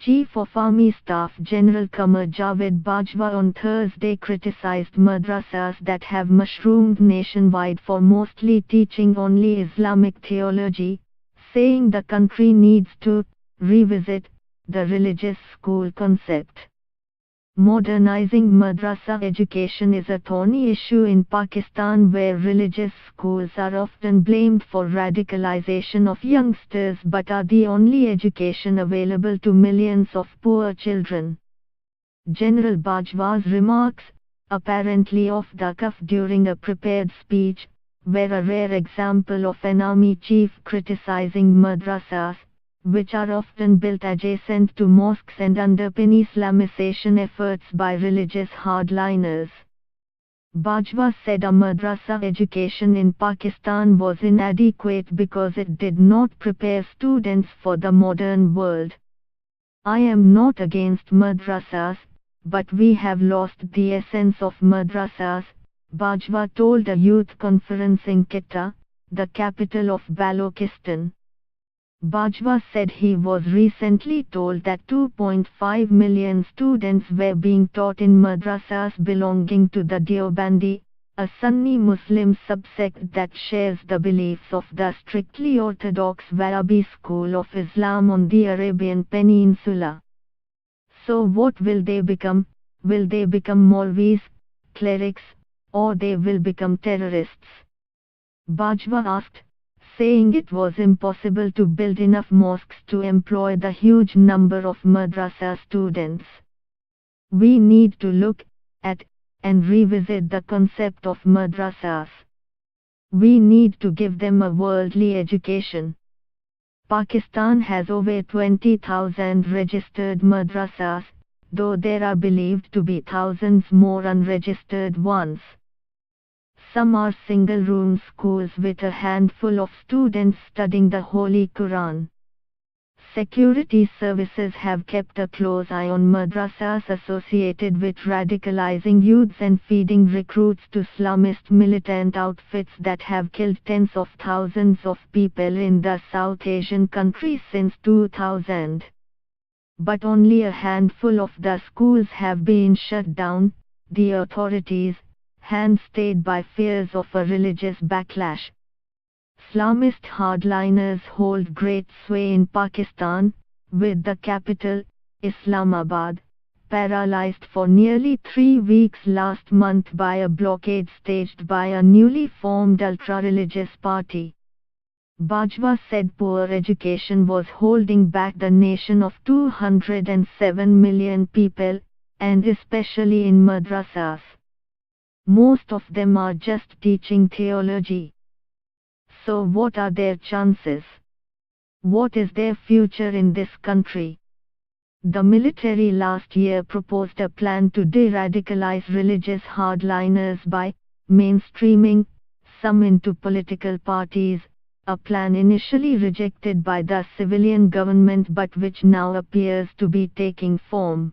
Chief of Army Staff General Qamar Javed Bajwa on Thursday criticized madrasas that have mushroomed nationwide for mostly teaching only Islamic theology, saying the country needs to revisit the religious school concept. Modernizing madrasa education is a thorny issue in Pakistan, where religious schools are often blamed for radicalization of youngsters but are the only education available to millions of poor children. General Bajwa's remarks, apparently off the cuff during a prepared speech, were a rare example of an army chief criticizing madrasas, which are often built adjacent to mosques and underpin Islamization efforts by religious hardliners. Bajwa said a madrasa education in Pakistan was inadequate because it did not prepare students for the modern world. I am not against madrasas, but we have lost the essence of madrasas, Bajwa told a youth conference in Quetta, the capital of Balochistan. Bajwa said he was recently told that 2.5 million students were being taught in madrasas belonging to the Deobandi, a Sunni Muslim subsect that shares the beliefs of the strictly orthodox Wahhabi school of Islam on the Arabian Peninsula. So what will they become? Will they become Maulvis, clerics, or they will become terrorists? Bajwa asked, saying it was impossible to build enough mosques to employ the huge number of madrasa students. We need to look at and revisit the concept of madrasas. We need to give them a worldly education. Pakistan has over 20,000 registered madrasas, though there are believed to be thousands more unregistered ones. Some are single-room schools with a handful of students studying the Holy Quran. Security services have kept a close eye on madrasas associated with radicalizing youths and feeding recruits to Islamist militant outfits that have killed tens of thousands of people in the South Asian countries since 2000. But only a handful of the schools have been shut down, the authorities, hands stayed by fears of a religious backlash. Islamist hardliners hold great sway in Pakistan, with the capital, Islamabad, paralyzed for nearly 3 weeks last month by a blockade staged by a newly formed ultra-religious party. Bajwa said poor education was holding back the nation of 207 million people, and especially in madrasas. Most of them are just teaching theology. So what are their chances? What is their future in this country? The military last year proposed a plan to de-radicalize religious hardliners by mainstreaming some into political parties, a plan initially rejected by the civilian government but which now appears to be taking form.